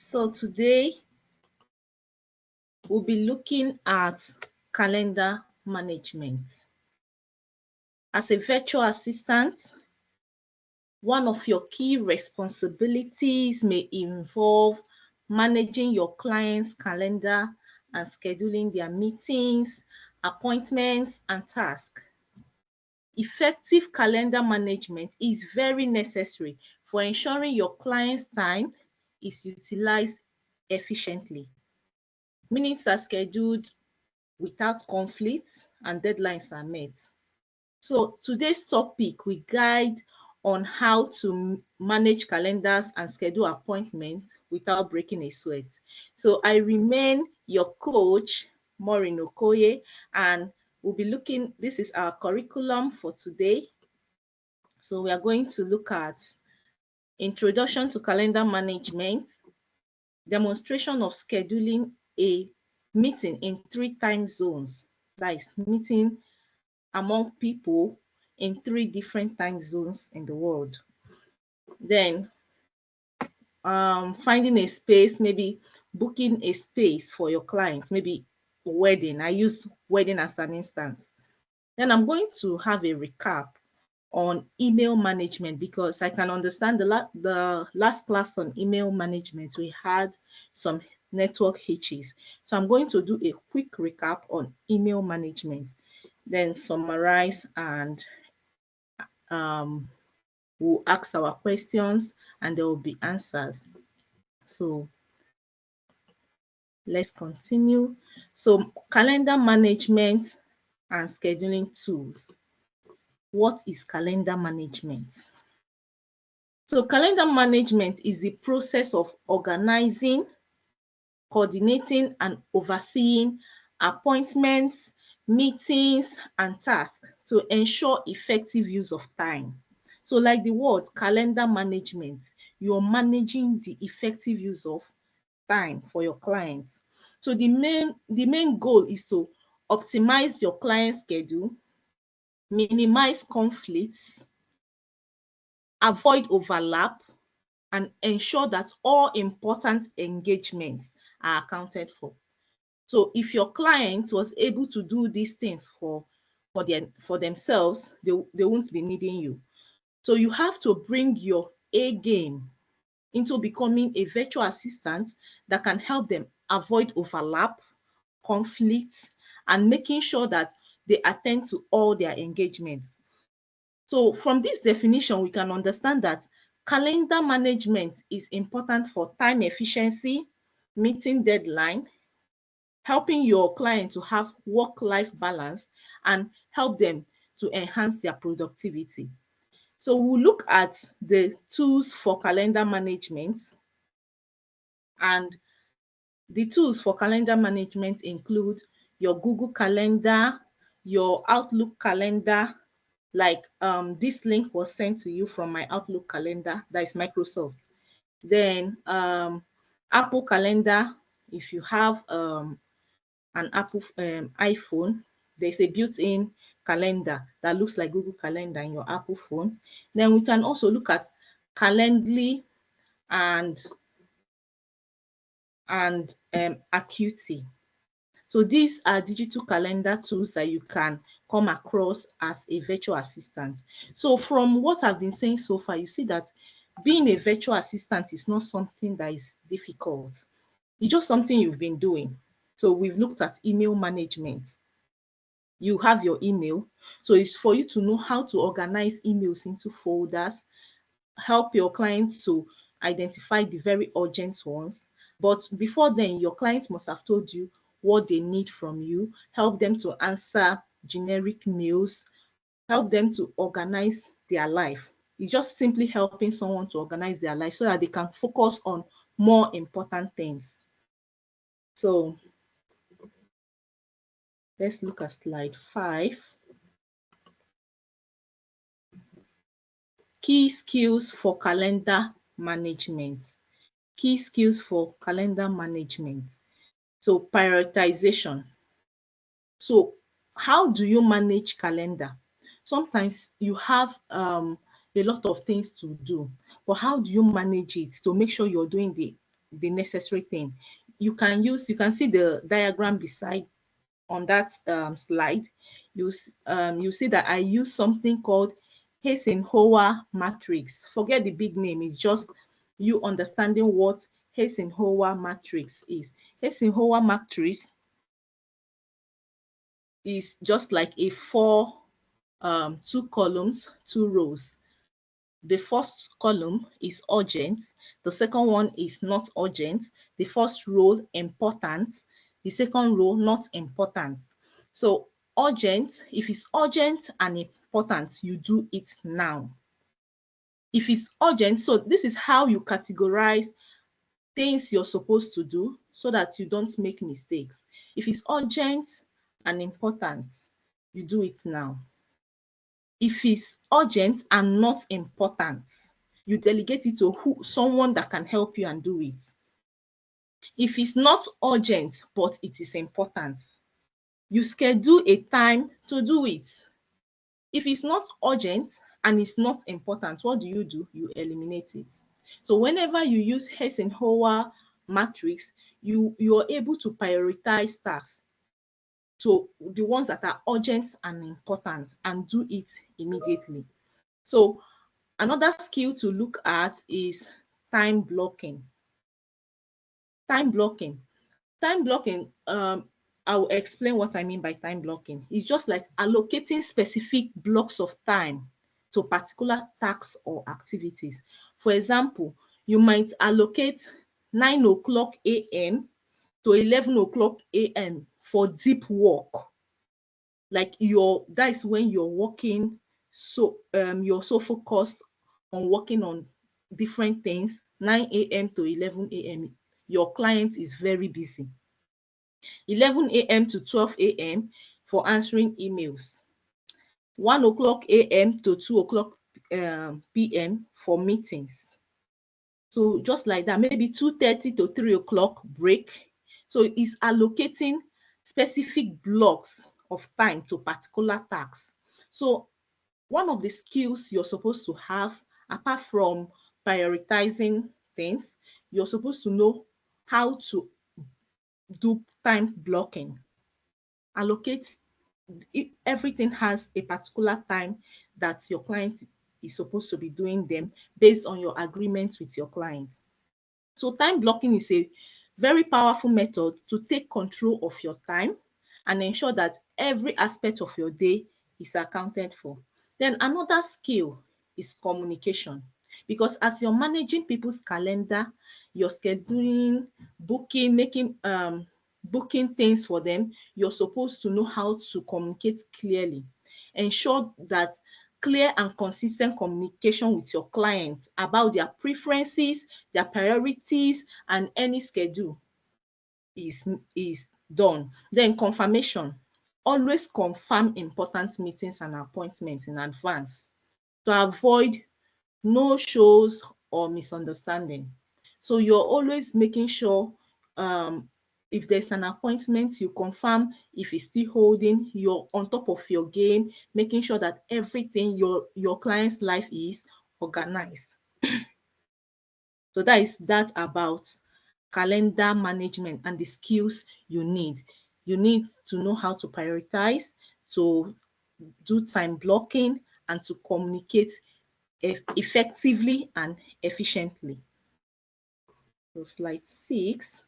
So today we'll be looking at calendar management. As a virtual assistant, one of your key responsibilities may involve managing your client's calendar and scheduling their meetings, appointments, and tasks. Effective calendar management is very necessary for ensuring your client's time is utilized efficiently. Minutes are scheduled without conflicts and deadlines are met. So today's topic will guide on how to manage calendars and schedule appointments without breaking a sweat. So I remain your coach, Maureen Okoye, and we'll be looking, this is our curriculum for today. So we are going to look at introduction to calendar management, demonstration of scheduling a meeting in 3 time zones, that is meeting among people in 3 different time zones in the world. Then finding a space, maybe booking a space for your clients, maybe a wedding. I use wedding as an instance. Then I'm going to have a recap on email management because I can understand the last class on email management, we had some network hitches. So I'm going to do a quick recap on email management, then summarize and we'll ask our questions and there will be answers. So let's continue. So calendar management and scheduling tools. What is calendar management? So calendar management is the process of organizing, coordinating, and overseeing appointments, meetings, and tasks to ensure effective use of time. So like the word calendar management, you're managing the effective use of time for your clients. So the main goal is to optimize your client schedule, minimize conflicts, avoid overlap, and ensure that all important engagements are accounted for. So if your client was able to do these things for themselves, they won't be needing you. So you have to bring your A game into becoming a virtual assistant that can help them avoid overlap, conflicts, and making sure that they attend to all their engagements. So from this definition, we can understand that calendar management is important for time efficiency, meeting deadline, helping your client to have work-life balance, and help them to enhance their productivity. So we'll look at the tools for calendar management, and the tools for calendar management include your Google Calendar, your Outlook calendar, like this link was sent to you from my Outlook calendar, that is Microsoft. Then Apple Calendar, if you have an Apple iPhone, there's a built-in calendar that looks like Google Calendar in your Apple phone. Then we can also look at Calendly and Acuity. So these are digital calendar tools that you can come across as a virtual assistant. So from what I've been saying so far, you see that being a virtual assistant is not something that is difficult. It's just something you've been doing. So we've looked at email management. You have your email. So it's for you to know how to organize emails into folders, help your clients to identify the very urgent ones. But before then, your client must have told you what they need from you, help them to answer generic mails, help them to organize their life. It's just simply helping someone to organize their life so that they can focus on more important things. So let's look at slide 5. Key skills for calendar management. Key skills for calendar management. So prioritization. So how do you manage calendar? Sometimes you have a lot of things to do, but how do you manage it to make sure you're doing the the necessary thing. You can see the diagram beside on that slide. You see that I use something called Eisenhower matrix. Forget the big name. It's just you understanding what Eisenhower matrix is. Eisenhower matrix is just like a two columns, two rows. The first column is urgent. The second one is not urgent. The first row important. The second row not important. So urgent, if it's urgent and important, you do it now. If it's urgent, so this is how you categorize things you're supposed to do so that you don't make mistakes. If it's urgent and important, you do it now. If it's urgent and not important, you delegate it to someone that can help you and do it. If it's not urgent but it is important, you schedule a time to do it. If it's not urgent and it's not important, what do? You eliminate it. So whenever you use Eisenhower matrix, you're able to prioritize tasks. So the ones that are urgent and important, and do it immediately. So another skill to look at is time blocking. Time blocking. Time blocking, I will explain what I mean by time blocking. It's just like allocating specific blocks of time to particular tasks or activities. For example, you might allocate 9 o'clock a.m. to 11 o'clock a.m. for deep work. Like that's when you're working, so you're so focused on working on different things. 9 a.m. to 11 a.m. your client is very busy. 11 a.m. to 12 a.m. for answering emails. 1 o'clock a.m. to 2 o'clock p.m. for meetings. So just like that, maybe 2:30 to 3 o'clock break. So it's allocating specific blocks of time to particular tasks. So one of the skills you're supposed to have, apart from prioritizing things, you're supposed to know how to do time blocking. Allocate, everything has a particular time that your client is supposed to be doing them based on your agreement with your client. So time blocking is a very powerful method to take control of your time and ensure that every aspect of your day is accounted for. Then another skill is communication, because as you're managing people's calendar, you're scheduling, booking, making booking things for them, you're supposed to know how to communicate clearly. Ensure that clear and consistent communication with your clients about their preferences, their priorities, and any schedule is done. Then confirmation. Always confirm important meetings and appointments in advance to avoid no shows or misunderstanding. So you're always making sure, if there's an appointment, you confirm if it's still holding. You're on top of your game, making sure that everything your client's life is organized. So that about calendar management and the skills you need. You need to know how to prioritize, to do time blocking, and to communicate effectively and efficiently. So slide 6,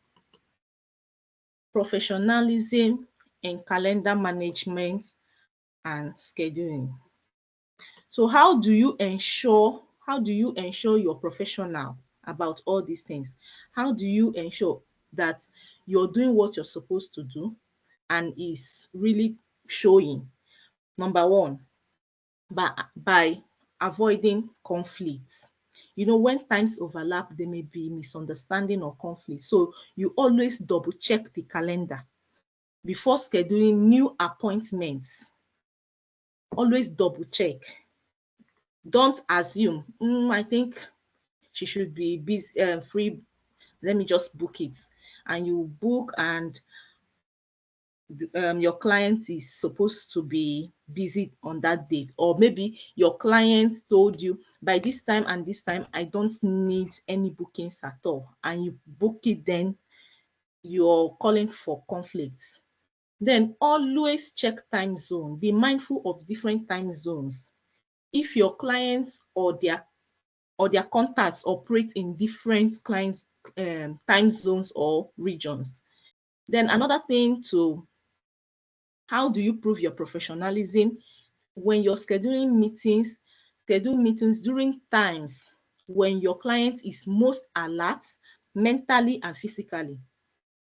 professionalism in calendar management and scheduling. So how do you ensure you're professional about all these things? How do you ensure that you're doing what you're supposed to do and is really showing? Number one, by avoiding conflicts. When times overlap, there may be misunderstanding or conflict. So you always double check the calendar before scheduling new appointments. Always double check. Don't assume, I think she should be busy, free. Let me just book it. And you book, and your client is supposed to be busy on that date, or maybe your client told you by this time and this time I don't need any bookings at all, and you book it, then you're calling for conflict. Then always check time zone. Be mindful of different time zones. If your clients or their contacts operate in different clients time zones or regions. Then another thing to how do you prove your professionalism? When you're schedule meetings during times when your client is most alert mentally and physically,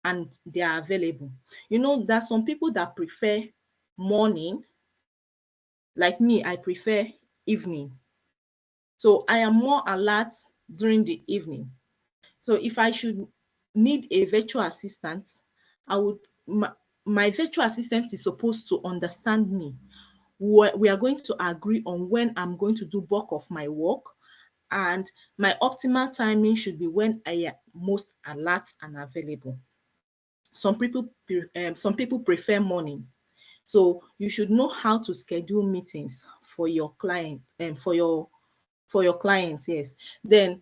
and they are available. You know, there's some people that prefer morning. Like me, I prefer evening. So I am more alert during the evening. So if I should need a virtual assistant, I would my virtual assistant is supposed to understand me. We are going to agree on when I'm going to do bulk of my work, and my optimal timing should be when I am most alert and available. Some people prefer morning. So you should know how to schedule meetings for your client and for your clients, yes. Then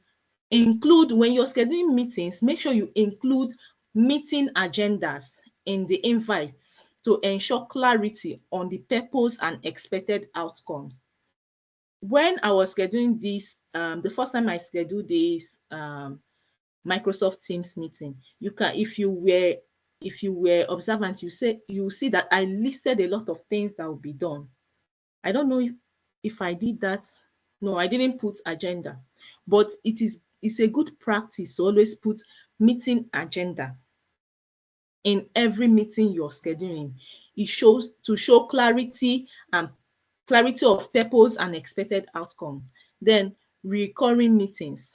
include when you're scheduling meetings, make sure you include meeting agendas in the invites to ensure clarity on the purpose and expected outcomes. When I was scheduling this, the first time I scheduled this Microsoft Teams meeting, you can, if you were observant, you see that I listed a lot of things that will be done. I don't know if I did that. No, I didn't put agenda, but it's a good practice to always put meeting agenda in every meeting you're scheduling. It shows to show clarity and clarity of purpose and expected outcome. Then recurring meetings.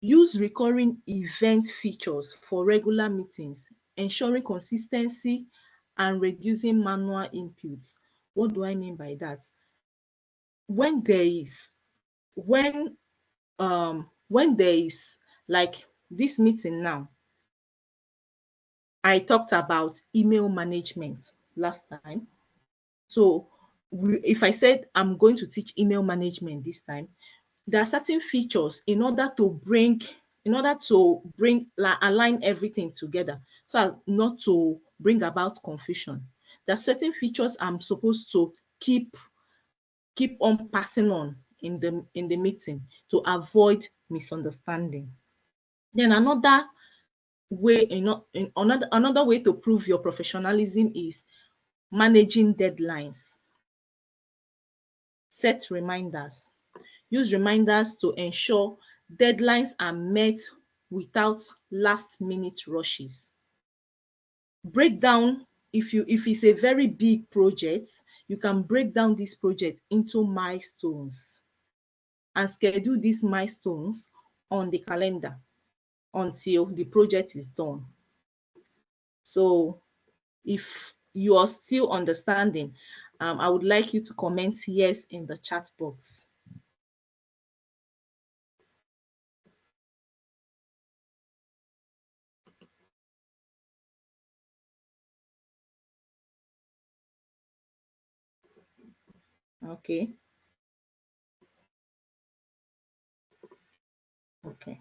Use recurring event features for regular meetings, ensuring consistency and reducing manual inputs. What do I mean by that? When there is when there is like this meeting now, I talked about email management last time. So if I said I'm going to teach email management this time, there are certain features in order to bring align everything together so as not to bring about confusion. There are certain features I'm supposed to keep on passing on in the meeting to avoid misunderstanding. Then another way to prove your professionalism is managing deadlines. Set reminders. Use reminders to ensure deadlines are met without last minute rushes. Break down, if it's a very big project, you can break down this project into milestones and schedule these milestones on the calendar until the project is done. So if you are still understanding, I would like you to comment yes in the chat box. Okay. Okay.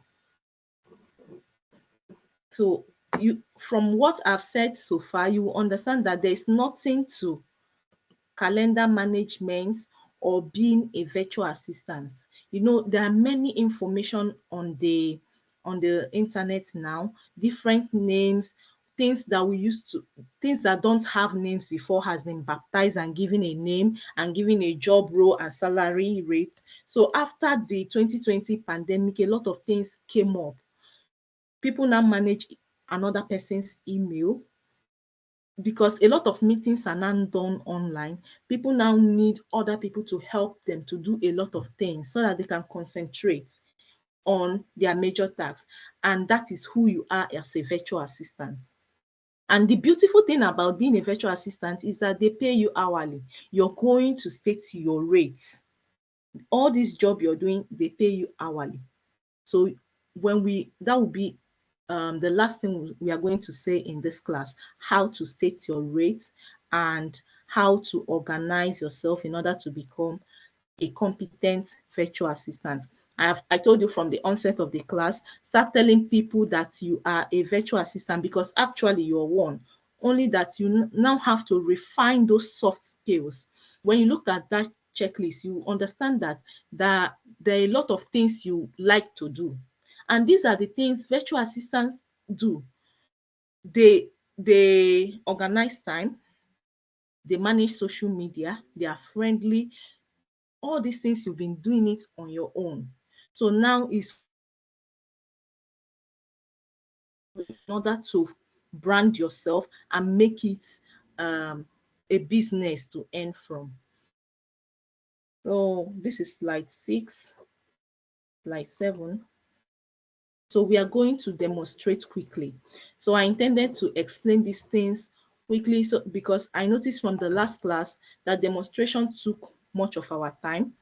So you, from what I've said so far, you will understand that there is nothing to calendar management or being a virtual assistant. You know, there are many information on the internet now, different names, things that don't have names before has been baptized and given a name and given a job role and salary rate. So after the 2020 pandemic, a lot of things came up. People now manage another person's email because a lot of meetings are now done online. People now need other people to help them to do a lot of things so that they can concentrate on their major tasks. And that is who you are as a virtual assistant. And the beautiful thing about being a virtual assistant is that they pay you hourly. You're going to state your rate. All this job you're doing, they pay you hourly. So that will be the last thing we are going to say in this class, how to state your rates and how to organize yourself in order to become a competent virtual assistant. I told you from the onset of the class, start telling people that you are a virtual assistant because actually you're one. Only that you now have to refine those soft skills. When you look at that checklist, you understand that there are a lot of things you like to do. And these are the things virtual assistants do. They organize time, they manage social media, they are friendly, all these things you've been doing it on your own. So now is in order to brand yourself and make it a business to earn from. So this is slide 6, slide 7. So we are going to demonstrate quickly. So I intended to explain these things quickly so because I noticed from the last class that demonstration took much of our time.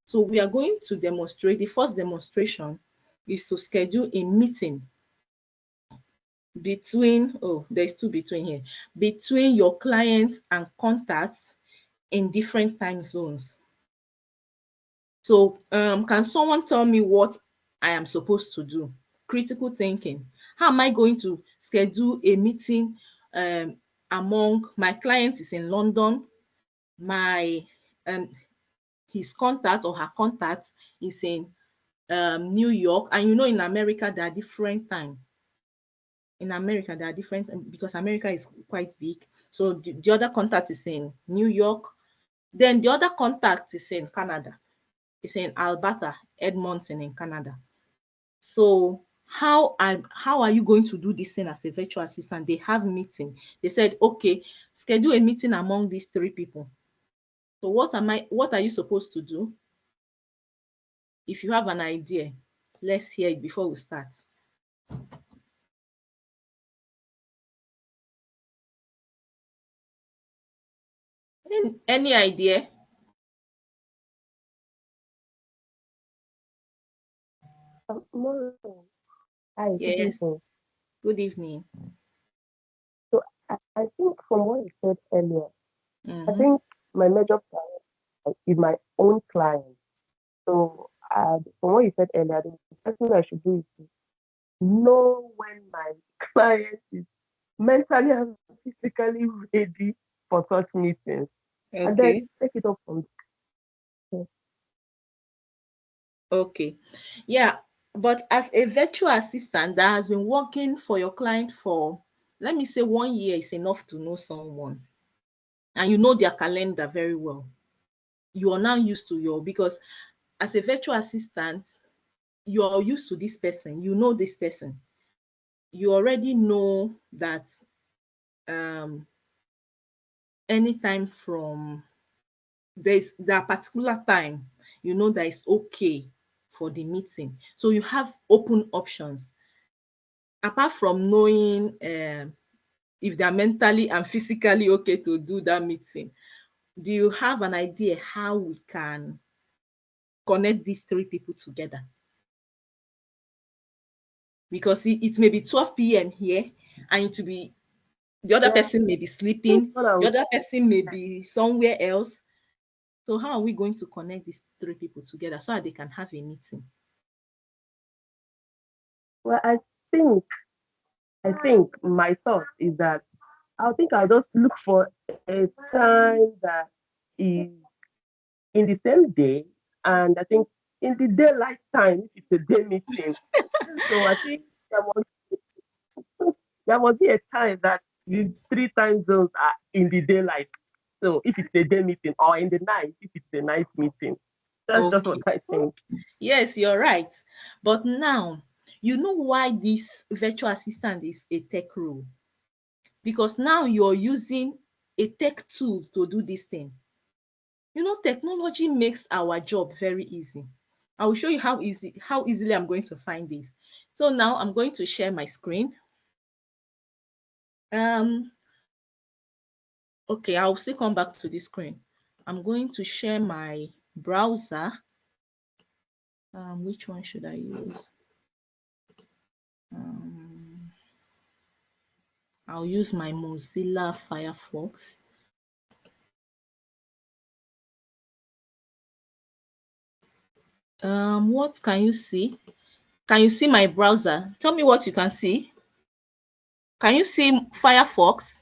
So we are going to demonstrate. The first demonstration is to schedule a meeting between, oh, there's two between here, between your clients and contacts in different time zones. So can someone tell me what I am supposed to do? Critical thinking. How am I going to schedule a meeting among my clients is in London, my his contact or her contact is in New York, and you know in America there are different time. In America there are different because America is quite big. So the other contact is in New York, then the other contact is in Canada. It's in Alberta, Edmonton in Canada. So how are you going to do this thing as a virtual assistant? They have meeting. They said, okay, schedule a meeting among these 3 people. So what are you supposed to do? If you have an idea, let's hear it before we start. Any idea? Tomorrow. Hi, good Yes. evening. Good evening. So I think from what you said earlier, I Mm-hmm. think my major client is my own client. So from what you said earlier, the first thing I should do is to know when my client is mentally and physically ready for such meetings, and then Okay. take it up from there. Okay. Yeah. But as a virtual assistant that has been working for your client for, let me say, 1 year is enough to know someone and you know their calendar very well. You are now used to because as a virtual assistant, you are used to this person, you know this person. You already know that um anytime from there's that particular time, you know that it's okay for the meeting. So you have open options. Apart from knowing if they're mentally and physically okay to do that meeting, do you have an idea how we can connect these 3 people together? Because it may be 12 p.m. here and it will be the other Yeah, person may be I think sleeping, what I the would other person may be somewhere else. So how are we going to connect these 3 people together so that they can have a meeting? well, I think my thought is that I'll just look for a time that is in the same day, and I think in the daylight time, if it's a day meeting. So I think there must be a time that the 3 time zones are in the daylight. So if it's a day meeting, or in the night, if it's a night meeting. That's just what Okay. I think. Yes, you're right. But now, you know why this virtual assistant is a tech role? Because now you're using a tech tool to do this thing. You know, technology makes our job very easy. I will show you how easily I'm going to find this. So now I'm going to share my screen. Um, okay, I'll still come back to this screen. I'm going to share my browser. Which one should I use? I'll use my Mozilla Firefox. What can you see? Can you see my browser? Tell me what you can see. Can you see Firefox?